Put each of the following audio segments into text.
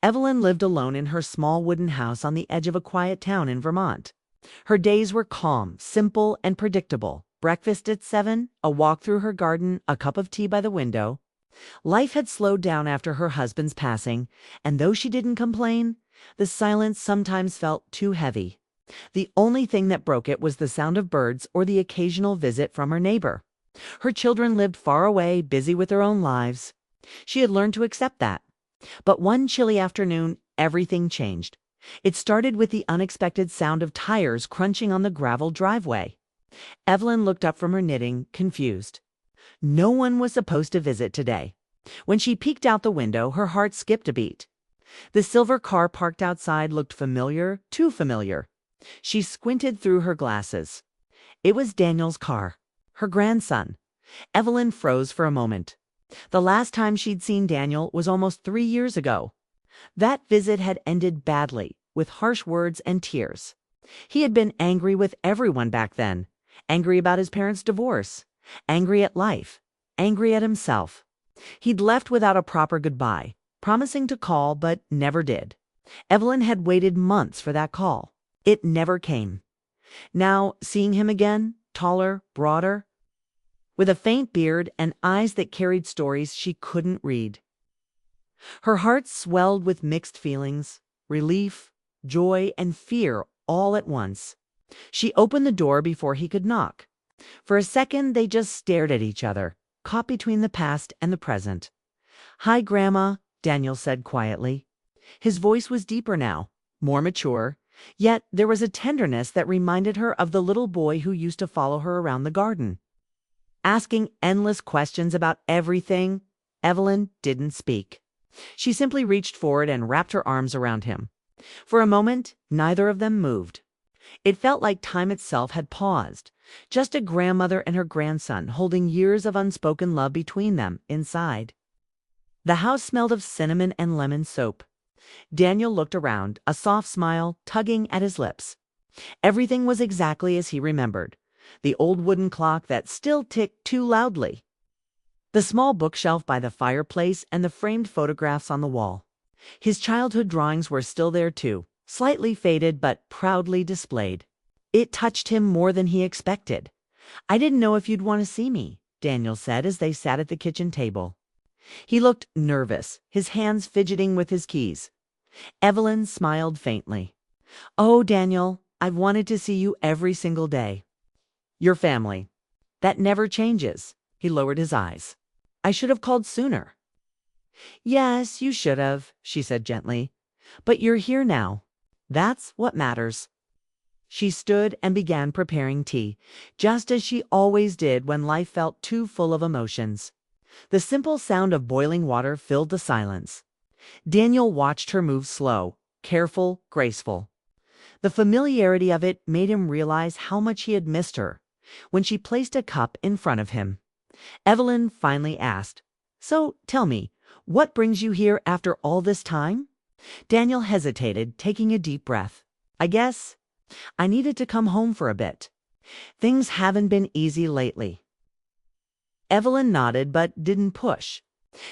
Evelyn lived alone in her small wooden house on the edge of a quiet town in Vermont. Her days were calm, simple, and predictable. Breakfast at 7, a walk through her garden, a cup of tea by the window. Life had slowed down after her husband's passing, and though she didn't complain, the silence sometimes felt too heavy. The only thing that broke it was the sound of birds or the occasional visit from her neighbor. Her children lived far away, busy with their own lives. She had learned to accept that. But one chilly afternoon, everything changed. It started with the unexpected sound of tires crunching on the gravel driveway. Evelyn looked up from her knitting, confused. No one was supposed to visit today. When she peeked out the window, her heart skipped a beat. The silver car parked outside looked familiar, too familiar. She squinted through her glasses. It was Daniel's car, her grandson. Evelyn froze for a moment. The last time she'd seen Daniel was almost 3 years ago. That visit had ended badly, with harsh words and tears. He had been angry with everyone back then. Angry about his parents' divorce. Angry at life. Angry at himself. He'd left without a proper goodbye, promising to call but never did. Evelyn had waited months for that call. It never came. Now, seeing him again, taller, broader, with a faint beard and eyes that carried stories she couldn't read. Her heart swelled with mixed feelings, relief, joy, and fear all at once. She opened the door before he could knock. For a second, they just stared at each other, caught between the past and the present. "Hi, Grandma," Daniel said quietly. His voice was deeper now, more mature, yet there was a tenderness that reminded her of the little boy who used to follow her around the garden. Asking endless questions about everything, Evelyn didn't speak. She simply reached forward and wrapped her arms around him. For a moment, neither of them moved. It felt like time itself had paused, just a grandmother and her grandson holding years of unspoken love between them inside. The house smelled of cinnamon and lemon soap. Daniel looked around, a soft smile tugging at his lips. Everything was exactly as he remembered. The old wooden clock that still ticked too loudly. The small bookshelf by the fireplace and the framed photographs on the wall. His childhood drawings were still there too, slightly faded but proudly displayed. It touched him more than he expected. "I didn't know if you'd want to see me," Daniel said as they sat at the kitchen table. He looked nervous, his hands fidgeting with his keys. Evelyn smiled faintly. "Oh, Daniel, I've wanted to see you every single day. Your family. That never changes." He lowered his eyes. "I should have called sooner." "Yes, you should have," she said gently. "But you're here now. That's what matters." She stood and began preparing tea, just as she always did when life felt too full of emotions. The simple sound of boiling water filled the silence. Daniel watched her move slow, careful, graceful. The familiarity of it made him realize how much he had missed her. When she placed a cup in front of him, Evelyn finally asked, "So tell me, what brings you here after all this time?" Daniel hesitated, taking a deep breath. "I guess I needed to come home for a bit. Things haven't been easy lately." Evelyn nodded but didn't push.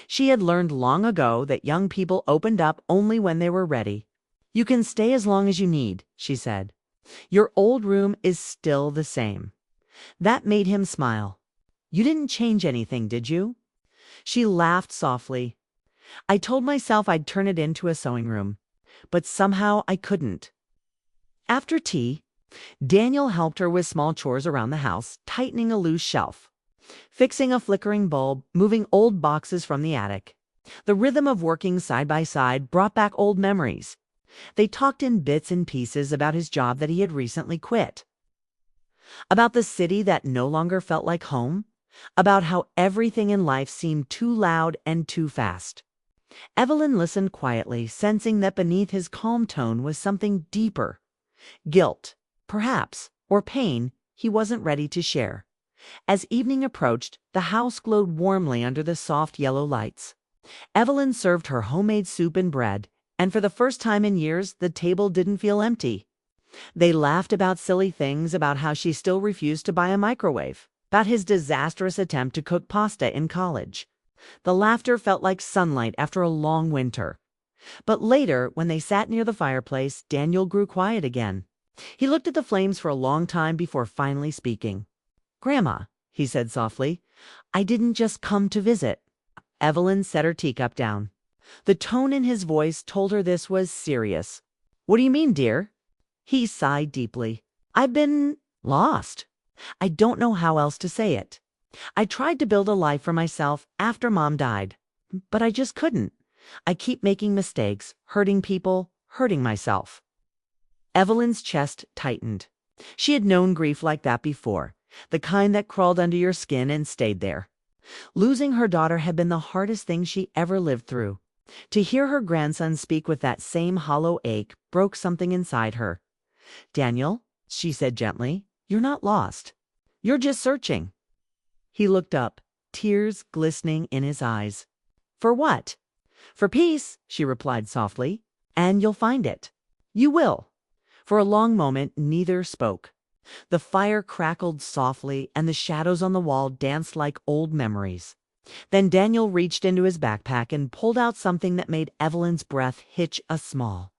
She had learned long ago that young people opened up only when they were ready. "You can stay as long as you need," she said. "Your old room is still the same." That made him smile. "You didn't change anything, did you?" She laughed softly. "I told myself I'd turn it into a sewing room, but somehow I couldn't." After tea, Daniel helped her with small chores around the house, tightening a loose shelf, fixing a flickering bulb, moving old boxes from the attic. The rhythm of working side by side brought back old memories. They talked in bits and pieces about his job that he had recently quit, about the city that no longer felt like home, about how everything in life seemed too loud and too fast. Evelyn listened quietly, sensing that beneath his calm tone was something deeper. Guilt, perhaps, or pain he wasn't ready to share. As evening approached, the house glowed warmly under the soft yellow lights. Evelyn served her homemade soup and bread, and for the first time in years, the table didn't feel empty. They laughed about silly things, about how she still refused to buy a microwave, about his disastrous attempt to cook pasta in college. The laughter felt like sunlight after a long winter. But later, when they sat near the fireplace, Daniel grew quiet again. He looked at the flames for a long time before finally speaking. "Grandma," he said softly, "I didn't just come to visit." Evelyn set her teacup down. The tone in his voice told her this was serious. "What do you mean, dear?" He sighed deeply. "I've been lost. I don't know how else to say it. I tried to build a life for myself after Mom died, but I just couldn't. I keep making mistakes, hurting people, hurting myself." Evelyn's chest tightened. She had known grief like that before, the kind that crawled under your skin and stayed there. Losing her daughter had been the hardest thing she ever lived through. To hear her grandson speak with that same hollow ache broke something inside her. "Daniel," she said gently, "you're not lost. You're just searching." He looked up, tears glistening in his eyes. "For what?" "For peace," she replied softly. "And you'll find it. You will." For a long moment, neither spoke. The fire crackled softly, and the shadows on the wall danced like old memories. Then Daniel reached into his backpack and pulled out something that made Evelyn's breath hitch a small,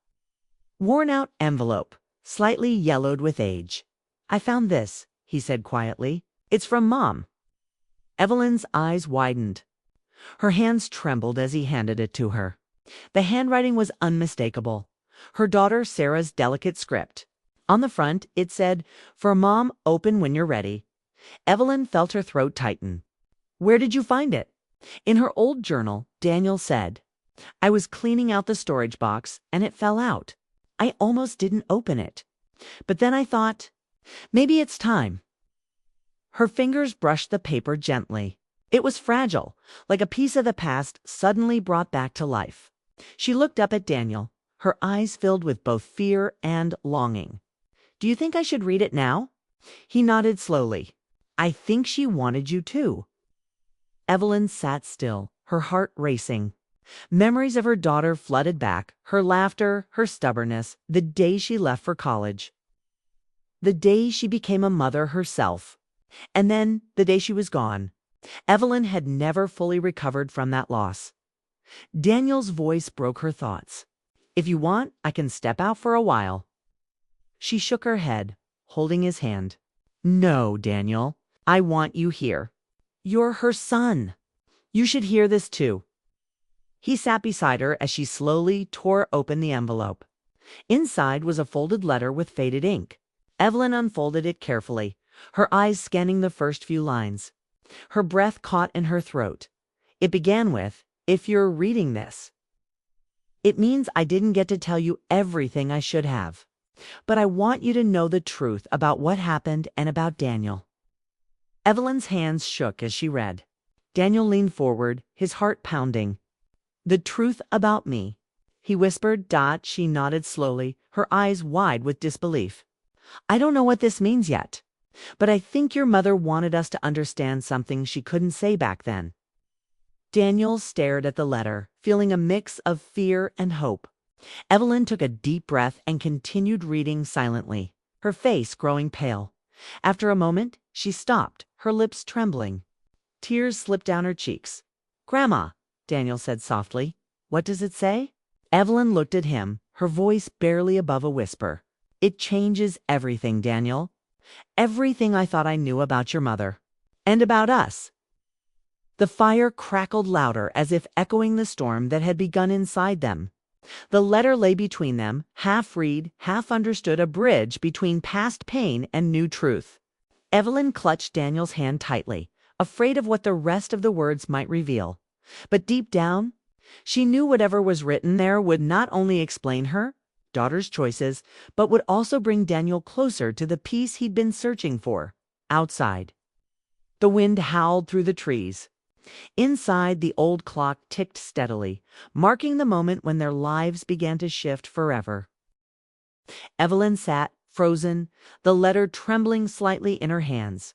worn-out envelope, slightly yellowed with age. "I found this," he said quietly. "It's from Mom." Evelyn's eyes widened. Her hands trembled as he handed it to her. The handwriting was unmistakable. Her daughter Sarah's delicate script. On the front, it said, "For Mom, open when you're ready." Evelyn felt her throat tighten. "Where did you find it?" In her old journal, Daniel said, "I was cleaning out the storage box, and it fell out. I almost didn't open it. But then I thought, maybe it's time." Her fingers brushed the paper gently. It was fragile, like a piece of the past suddenly brought back to life. She looked up at Daniel, her eyes filled with both fear and longing. "Do you think I should read it now?" He nodded slowly. "I think she wanted you to." Evelyn sat still, her heart racing. Memories of her daughter flooded back, her laughter, her stubbornness, the day she left for college. The day she became a mother herself. And then the day she was gone. Evelyn had never fully recovered from that loss. Daniel's voice broke her thoughts. "If you want, I can step out for a while." She shook her head, holding his hand. "No, Daniel, I want you here. You're her son. You should hear this too." He sat beside her as she slowly tore open the envelope. Inside was a folded letter with faded ink. Evelyn unfolded it carefully, her eyes scanning the first few lines. Her breath caught in her throat. It began with, "If you're reading this, it means I didn't get to tell you everything I should have. But I want you to know the truth about what happened and about Daniel." Evelyn's hands shook as she read. Daniel leaned forward, his heart pounding. "The truth about me," he whispered. She nodded slowly, her eyes wide with disbelief. "I don't know what this means yet, but I think your mother wanted us to understand something she couldn't say back then." Daniel stared at the letter, feeling a mix of fear and hope. Evelyn took a deep breath and continued reading silently, her face growing pale. After a moment, she stopped, her lips trembling. Tears slipped down her cheeks. "Grandma," Daniel said softly, "what does it say?" Evelyn looked at him, her voice barely above a whisper. "It changes everything, Daniel. Everything I thought I knew about your mother. And about us." The fire crackled louder, as if echoing the storm that had begun inside them. The letter lay between them, half read, half understood, a bridge between past pain and new truth. Evelyn clutched Daniel's hand tightly, afraid of what the rest of the words might reveal. But deep down, she knew whatever was written there would not only explain her daughter's choices, but would also bring Daniel closer to the peace he'd been searching for, outside. The wind howled through the trees. Inside, the old clock ticked steadily, marking the moment when their lives began to shift forever. Evelyn sat, frozen, the letter trembling slightly in her hands.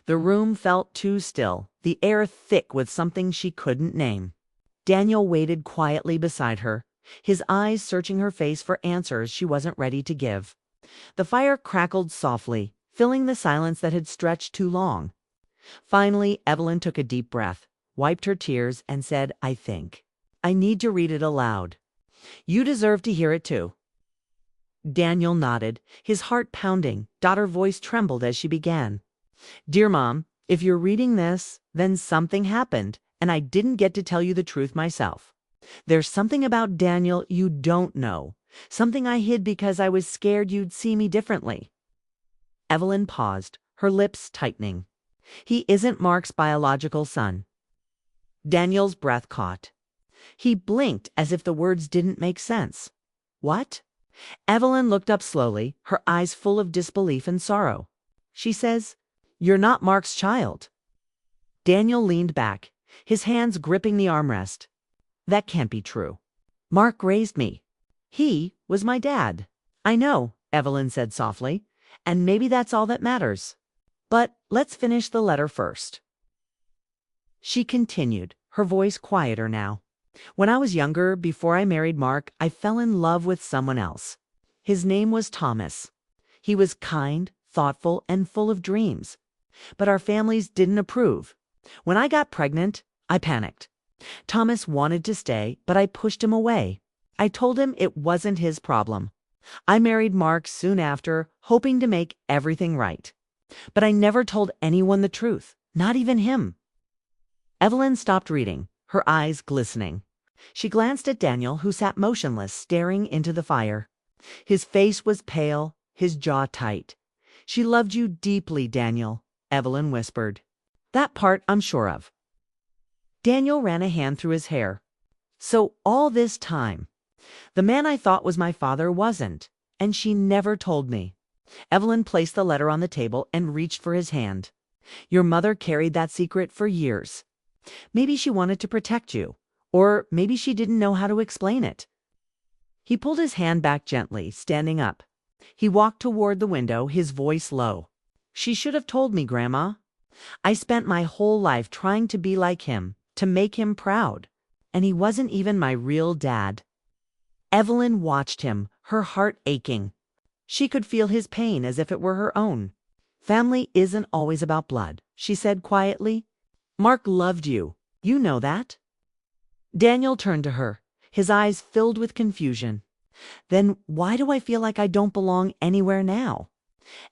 The room felt too still, the air thick with something she couldn't name. Daniel waited quietly beside her, his eyes searching her face for answers she wasn't ready to give. The fire crackled softly, filling the silence that had stretched too long. Finally, Evelyn took a deep breath, wiped her tears, and said, "I think I need to read it aloud." You deserve to hear it too. Daniel nodded, his heart pounding. Her voice trembled as she began. Dear Mom, if you're reading this, then something happened, and I didn't get to tell you the truth myself. There's something about Daniel you don't know, something I hid because I was scared you'd see me differently. Evelyn paused, her lips tightening. He isn't Mark's biological son. Daniel's breath caught. He blinked as if the words didn't make sense. What? Evelyn looked up slowly, her eyes full of disbelief and sorrow. She says, You're not Mark's child. Daniel leaned back, his hands gripping the armrest. That can't be true. Mark raised me. He was my dad. I know, Evelyn said softly, and maybe that's all that matters. But let's finish the letter first. She continued, her voice quieter now. When I was younger, before I married Mark, I fell in love with someone else. His name was Thomas. He was kind, thoughtful, and full of dreams. But our families didn't approve. When I got pregnant, I panicked. Thomas wanted to stay, but I pushed him away. I told him it wasn't his problem. I married Mark soon after, hoping to make everything right. But I never told anyone the truth, not even him. Evelyn stopped reading, her eyes glistening. She glanced at Daniel, who sat motionless, staring into the fire. His face was pale, his jaw tight. She loved you deeply, Daniel, Evelyn whispered. That part I'm sure of. Daniel ran a hand through his hair. So all this time, the man I thought was my father wasn't, and she never told me. Evelyn placed the letter on the table and reached for his hand. Your mother carried that secret for years. Maybe she wanted to protect you, or maybe she didn't know how to explain it. He pulled his hand back gently, standing up. He walked toward the window, his voice low. She should have told me, Grandma. I spent my whole life trying to be like him, to make him proud, and he wasn't even my real dad. Evelyn watched him, her heart aching. She could feel his pain as if it were her own. Family isn't always about blood, she said quietly. Mark loved you. You know that. Daniel turned to her, his eyes filled with confusion. Then why do I feel like I don't belong anywhere now?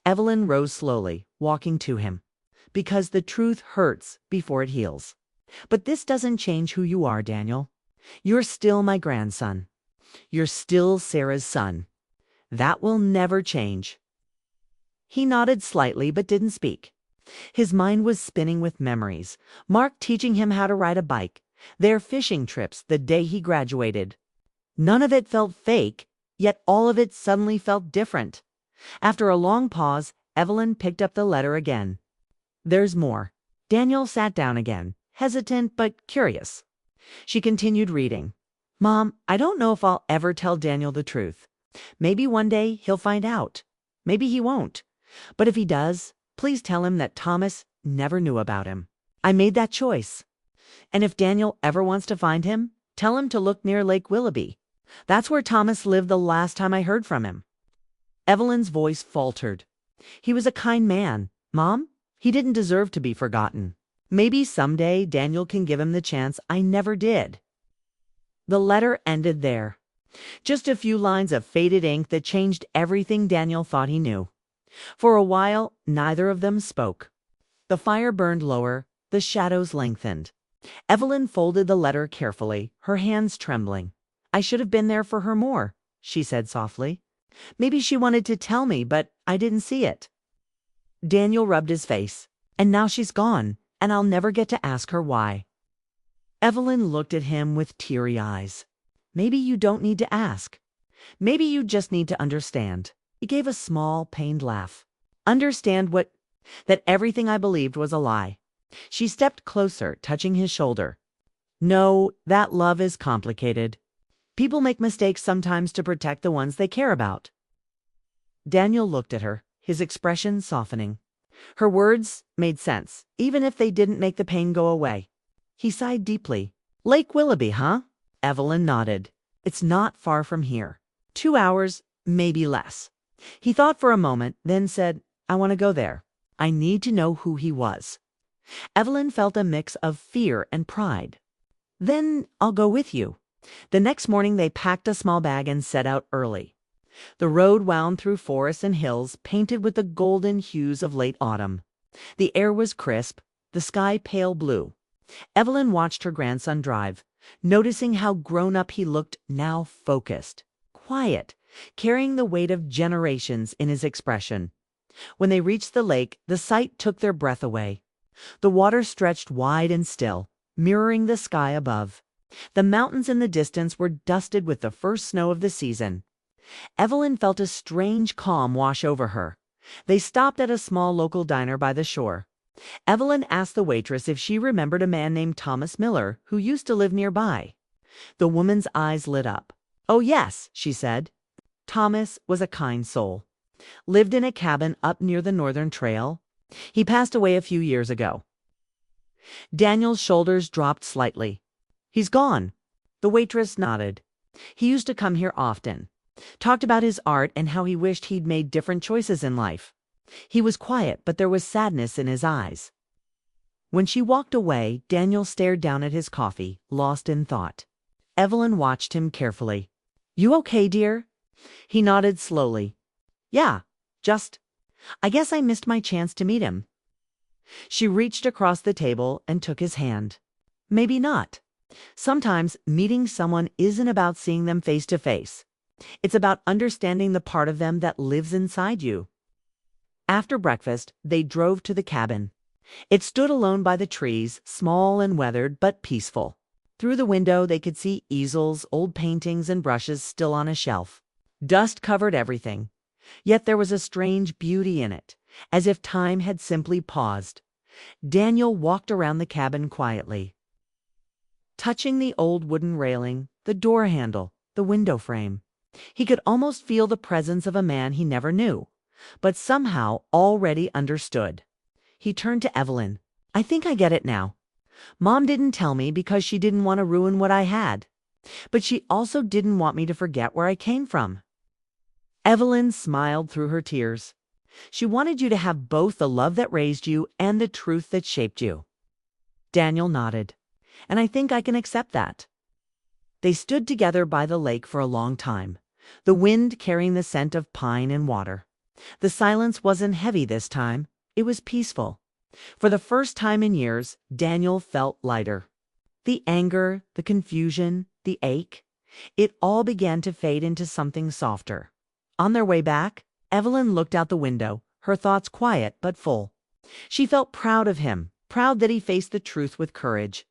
Evelyn rose slowly, walking to him. Because the truth hurts before it heals. But this doesn't change who you are, Daniel. You're still my grandson. You're still Sarah's son. That will never change. He nodded slightly but didn't speak. His mind was spinning with memories. Mark teaching him how to ride a bike, their fishing trips the day he graduated. None of it felt fake, yet all of it suddenly felt different. After a long pause, Evelyn picked up the letter again. There's more. Daniel sat down again, hesitant but curious. She continued reading. Mom, I don't know if I'll ever tell Daniel the truth. Maybe one day he'll find out. Maybe he won't. But if he does, please tell him that Thomas never knew about him. I made that choice. And if Daniel ever wants to find him, tell him to look near Lake Willoughby. That's where Thomas lived the last time I heard from him. Evelyn's voice faltered. He was a kind man, Mom. He didn't deserve to be forgotten. Maybe someday Daniel can give him the chance I never did. The letter ended there. Just a few lines of faded ink that changed everything Daniel thought he knew. For a while, neither of them spoke. The fire burned lower, the shadows lengthened. Evelyn folded the letter carefully, her hands trembling. I should have been there for her more, she said softly. Maybe she wanted to tell me, but I didn't see it. Daniel rubbed his face. And now she's gone, and I'll never get to ask her why. Evelyn looked at him with teary eyes. Maybe you don't need to ask. Maybe you just need to understand. He gave a small, pained laugh. Understand what? That everything I believed was a lie. She stepped closer, touching his shoulder. No, that love is complicated. People make mistakes sometimes to protect the ones they care about. Daniel looked at her, his expression softening. Her words made sense, even if they didn't make the pain go away. He sighed deeply. Lake Willoughby, huh? Evelyn nodded. It's not far from here. 2 hours, maybe less. He thought for a moment, then said, I want to go there. I need to know who he was. Evelyn felt a mix of fear and pride. Then I'll go with you. The next morning they packed a small bag and set out early. The road wound through forests and hills painted with the golden hues of late autumn. The air was crisp, the sky pale blue. Evelyn watched her grandson drive, noticing how grown up he looked, now focused, quiet, carrying the weight of generations in his expression. When they reached the lake, the sight took their breath away. The water stretched wide and still, mirroring the sky above. The mountains in the distance were dusted with the first snow of the season. Evelyn felt a strange calm wash over her. They stopped at a small local diner by the shore. Evelyn asked the waitress if she remembered a man named Thomas Miller who used to live nearby. The woman's eyes lit up. "Oh, yes," she said. Thomas was a kind soul. Lived in a cabin up near the Northern Trail. He passed away a few years ago. Daniel's shoulders dropped slightly. "He's gone." The waitress nodded. "He used to come here often. Talked about his art and how he wished he'd made different choices in life. He was quiet, but there was sadness in his eyes." When she walked away, Daniel stared down at his coffee, lost in thought. Evelyn watched him carefully. "You okay, dear?" He nodded slowly. "Yeah, I guess I missed my chance to meet him." She reached across the table and took his hand. "Maybe not. Sometimes meeting someone isn't about seeing them face to face. It's about understanding the part of them that lives inside you." After breakfast, they drove to the cabin. It stood alone by the trees, small and weathered, but peaceful. Through the window, they could see easels, old paintings, and brushes still on a shelf. Dust covered everything. Yet there was a strange beauty in it, as if time had simply paused. Daniel walked around the cabin quietly, touching the old wooden railing, the door handle, the window frame. He could almost feel the presence of a man he never knew, but somehow already understood. He turned to Evelyn. "I think I get it now. Mom didn't tell me because she didn't want to ruin what I had. But she also didn't want me to forget where I came from." Evelyn smiled through her tears. "She wanted you to have both the love that raised you and the truth that shaped you." Daniel nodded. "And I think I can accept that." They stood together by the lake for a long time, the wind carrying the scent of pine and water. The silence wasn't heavy this time. It was peaceful. For the first time in years, Daniel felt lighter. The anger, the confusion, the ache, it all began to fade into something softer. On their way back, Evelyn looked out the window, her thoughts quiet but full. She felt proud of him, proud that he faced the truth with courage.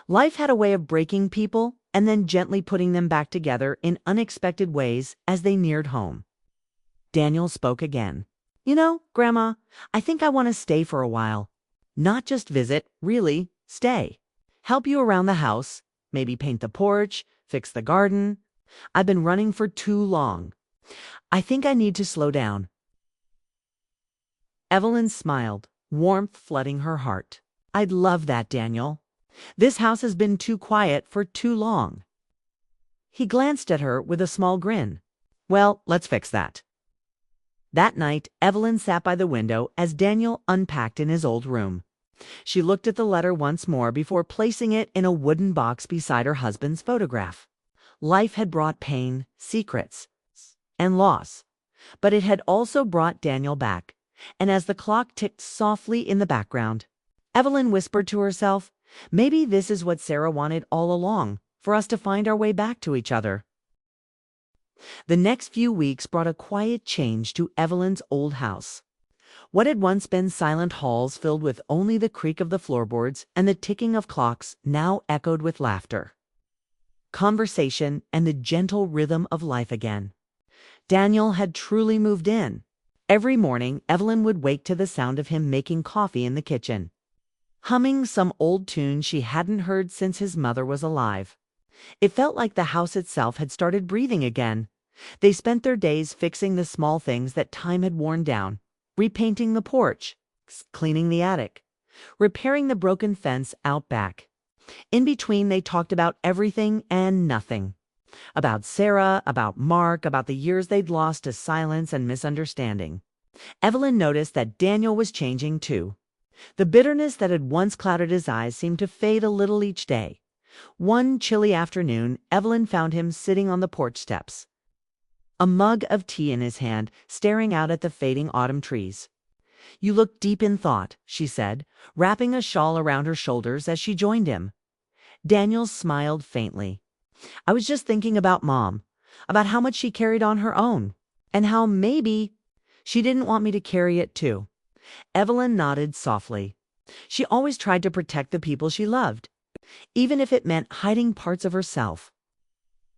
Life had a way of breaking people and then gently putting them back together in unexpected ways as they neared home. Daniel spoke again. "You know, Grandma, I think I want to stay for a while. Not just visit, really, stay. Help you around the house, maybe paint the porch, fix the garden. I've been running for too long. I think I need to slow down." Evelyn smiled, warmth flooding her heart. "I'd love that, Daniel. This house has been too quiet for too long." He glanced at her with a small grin. "Well, let's fix that." That night, Evelyn sat by the window as Daniel unpacked in his old room. She looked at the letter once more before placing it in a wooden box beside her husband's photograph. Life had brought pain, secrets, and loss, but it had also brought Daniel back. And as the clock ticked softly in the background, Evelyn whispered to herself, "Maybe this is what Sarah wanted all along, for us to find our way back to each other." The next few weeks brought a quiet change to Evelyn's old house. What had once been silent halls filled with only the creak of the floorboards and the ticking of clocks now echoed with laughter, conversation, and the gentle rhythm of life again. Daniel had truly moved in. Every morning, Evelyn would wake to the sound of him making coffee in the kitchen, humming some old tune she hadn't heard since his mother was alive. It felt like the house itself had started breathing again. They spent their days fixing the small things that time had worn down, repainting the porch, cleaning the attic, repairing the broken fence out back. In between, they talked about everything and nothing. About Sarah, about Mark, about the years they'd lost to silence and misunderstanding. Evelyn noticed that Daniel was changing too. The bitterness that had once clouded his eyes seemed to fade a little each day. One chilly afternoon, Evelyn found him sitting on the porch steps, a mug of tea in his hand, staring out at the fading autumn trees. "You look deep in thought," she said, wrapping a shawl around her shoulders as she joined him. Daniel smiled faintly. "I was just thinking about Mom, about how much she carried on her own, and how maybe she didn't want me to carry it too." Evelyn nodded softly. She always tried to protect the people she loved, even if it meant hiding parts of herself.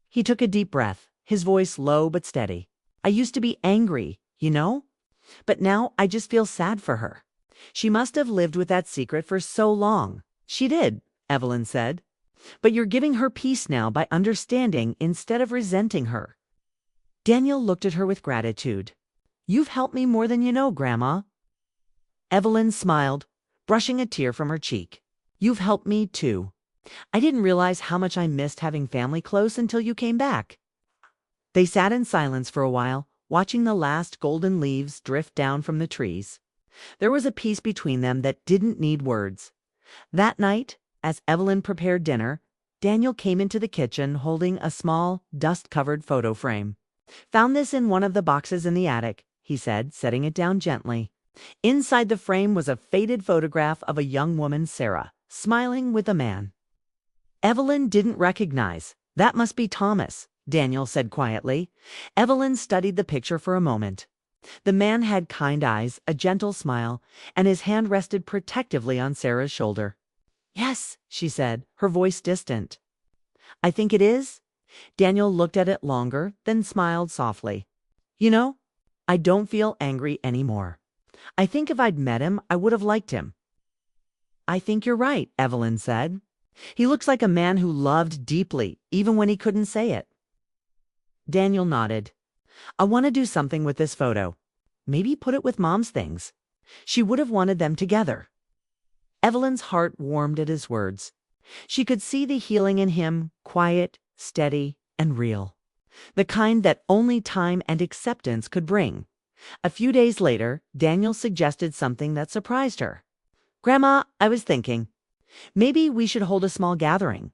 He took a deep breath, his voice low but steady. "I used to be angry, you know? But now I just feel sad for her. She must have lived with that secret for so long." "She did," Evelyn said. "But you're giving her peace now by understanding instead of resenting her." Daniel looked at her with gratitude. "You've helped me more than you know, Grandma." Evelyn smiled, brushing a tear from her cheek. "You've helped me, too. I didn't realize how much I missed having family close until you came back." They sat in silence for a while, watching the last golden leaves drift down from the trees. There was a peace between them that didn't need words. That night, as Evelyn prepared dinner, Daniel came into the kitchen holding a small, dust-covered photo frame. "Found this in one of the boxes in the attic," he said, setting it down gently. Inside the frame was a faded photograph of a young woman, Sarah, smiling with a man Evelyn didn't recognize. "That must be Thomas," Daniel said quietly. Evelyn studied the picture for a moment. The man had kind eyes, a gentle smile, and his hand rested protectively on Sarah's shoulder. "Yes," she said, her voice distant. "I think it is." Daniel looked at it longer, then smiled softly. "You know, I don't feel angry anymore. I think if I'd met him, I would have liked him." "I think you're right," Evelyn said. "He looks like a man who loved deeply, even when he couldn't say it." Daniel nodded. "I want to do something with this photo. Maybe put it with Mom's things. She would have wanted them together." Evelyn's heart warmed at his words. She could see the healing in him, quiet, steady, and real. The kind that only time and acceptance could bring. A few days later, Daniel suggested something that surprised her. "Grandma, I was thinking, maybe we should hold a small gathering.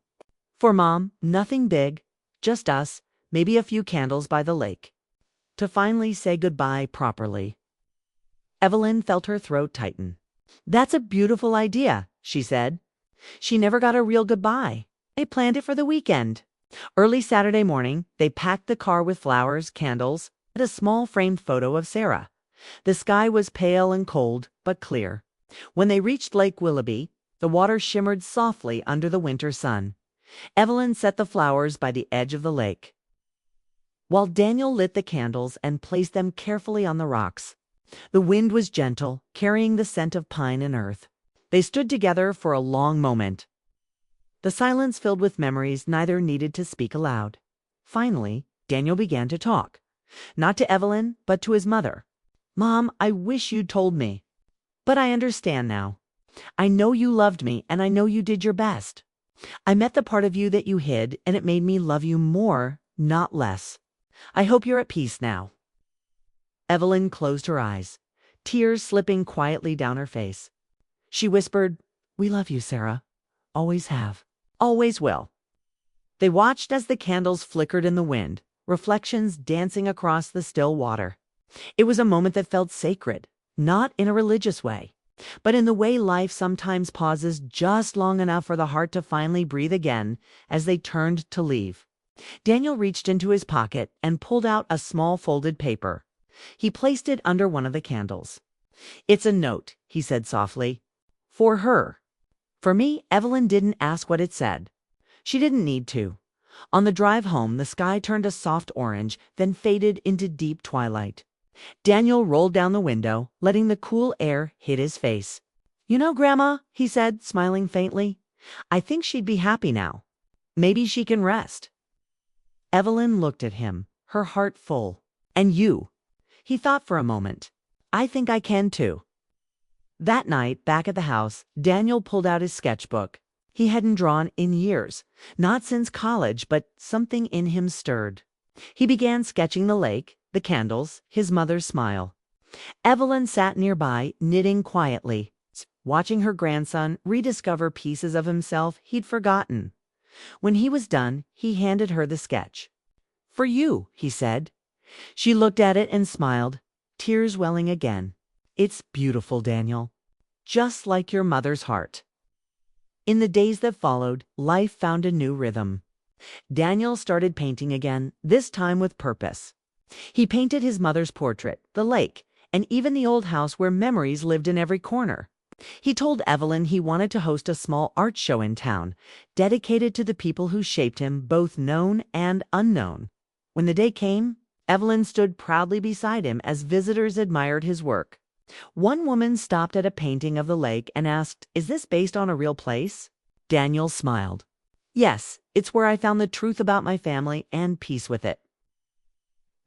For Mom, nothing big, just us, maybe a few candles by the lake. To finally say goodbye properly." Evelyn felt her throat tighten. "That's a beautiful idea," she said. She never got a real goodbye. They planned it for the weekend. Early Saturday morning, they packed the car with flowers, candles, and a small framed photo of Sarah. The sky was pale and cold, but clear. When they reached Lake Willoughby, the water shimmered softly under the winter sun. Evelyn set the flowers by the edge of the lake, while Daniel lit the candles and placed them carefully on the rocks. The wind was gentle, carrying the scent of pine and earth. They stood together for a long moment. The silence filled with memories neither needed to speak aloud. Finally, Daniel began to talk. Not to Evelyn, but to his mother. "Mom, I wish you'd told me. But I understand now. I know you loved me, and I know you did your best. I met the part of you that you hid, and it made me love you more, not less. I hope you're at peace now." Evelyn closed her eyes, tears slipping quietly down her face. She whispered, "We love you, Sarah. Always have. Always will." They watched as the candles flickered in the wind, reflections dancing across the still water. It was a moment that felt sacred, not in a religious way, but in the way life sometimes pauses just long enough for the heart to finally breathe again. As they turned to leave, Daniel reached into his pocket and pulled out a small folded paper. He placed it under one of the candles. "It's a note," he said softly. "For her." For me, Evelyn didn't ask what it said. She didn't need to. On the drive home, the sky turned a soft orange, then faded into deep twilight. Daniel rolled down the window, letting the cool air hit his face. "You know, Grandma," he said, smiling faintly, "I think she'd be happy now. Maybe she can rest." Evelyn looked at him, her heart full. "And you?" He thought for a moment. "I think I can too." That night, back at the house, Daniel pulled out his sketchbook. He hadn't drawn in years, not since college, but something in him stirred. He began sketching the lake, the candles, his mother's smile. Evelyn sat nearby, knitting quietly, watching her grandson rediscover pieces of himself he'd forgotten. When he was done, he handed her the sketch. "For you," he said. She looked at it and smiled, tears welling again. "It's beautiful, Daniel. Just like your mother's heart." In the days that followed, life found a new rhythm. Daniel started painting again, this time with purpose. He painted his mother's portrait, the lake, and even the old house where memories lived in every corner. He told Evelyn he wanted to host a small art show in town, dedicated to the people who shaped him, both known and unknown. When the day came, Evelyn stood proudly beside him as visitors admired his work. One woman stopped at a painting of the lake and asked, "Is this based on a real place?" Daniel smiled. "Yes, it's where I found the truth about my family and peace with it."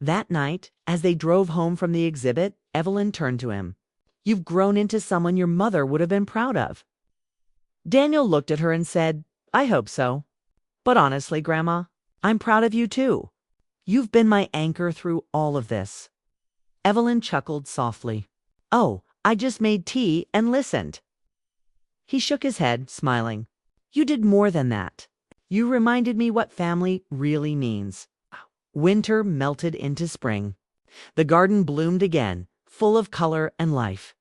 That night, as they drove home from the exhibit, Evelyn turned to him. "You've grown into someone your mother would have been proud of." Daniel looked at her and said, "I hope so. But honestly, Grandma, I'm proud of you too. You've been my anchor through all of this." Evelyn chuckled softly. "Oh, I just made tea and listened." He shook his head, smiling. "You did more than that. You reminded me what family really means." Winter melted into spring. The garden bloomed again, full of color and life.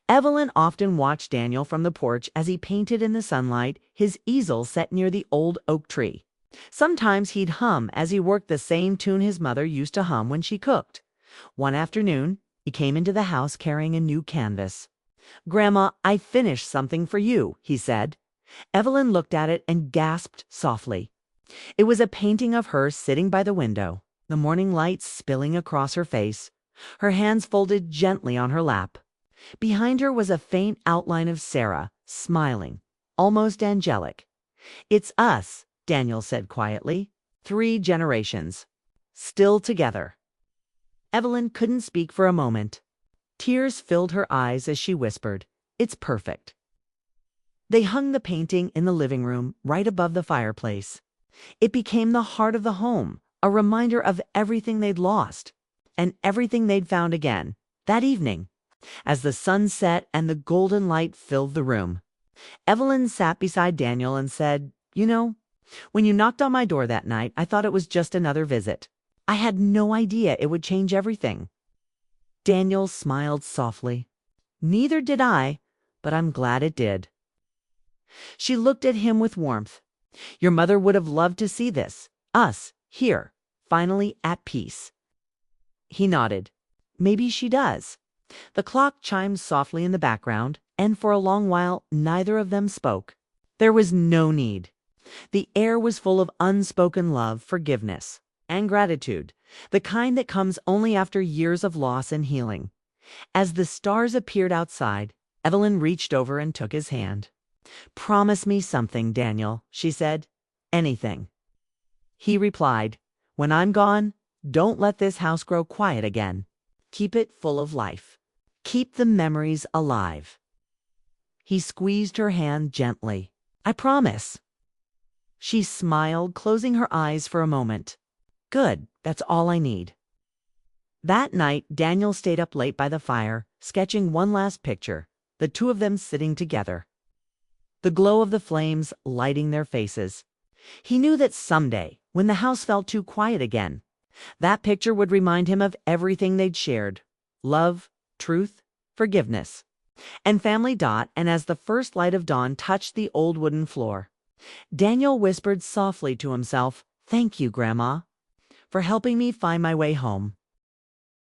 Evelyn often watched Daniel from the porch as he painted in the sunlight, his easel set near the old oak tree. Sometimes he'd hum as he worked the same tune his mother used to hum when she cooked. One afternoon, he came into the house carrying a new canvas. "Grandma, I finished something for you," he said. Evelyn looked at it and gasped softly. It was a painting of her sitting by the window, the morning light spilling across her face, her hands folded gently on her lap. Behind her was a faint outline of Sarah, smiling, almost angelic. "It's us," Daniel said quietly. "3 generations. Still together." Evelyn couldn't speak for a moment. Tears filled her eyes as she whispered, "It's perfect." They hung the painting in the living room, right above the fireplace. It became the heart of the home, a reminder of everything they'd lost and everything they'd found again. That evening, as the sun set and the golden light filled the room, Evelyn sat beside Daniel and said, "You know, when you knocked on my door that night, I thought it was just another visit. I had no idea it would change everything." Daniel smiled softly. "Neither did I, but I'm glad it did." She looked at him with warmth. "Your mother would have loved to see this. Us, here, finally at peace." He nodded. "Maybe she does." The clock chimed softly in the background, and for a long while neither of them spoke. There was no need. The air was full of unspoken love, forgiveness, and gratitude, the kind that comes only after years of loss and healing. As the stars appeared outside, Evelyn reached over and took his hand. "Promise me something, Daniel," she said. "Anything." He replied, "When I'm gone, don't let this house grow quiet again. Keep it full of life. Keep the memories alive." He squeezed her hand gently. "I promise." She smiled, closing her eyes for a moment. "Good, that's all I need." That night, Daniel stayed up late by the fire, sketching one last picture, the two of them sitting together, the glow of the flames lighting their faces. He knew that someday, when the house felt too quiet again, that picture would remind him of everything they'd shared: love, truth, forgiveness, and family. And as the first light of dawn touched the old wooden floor, Daniel whispered softly to himself, "Thank you, Grandma, for helping me find my way home."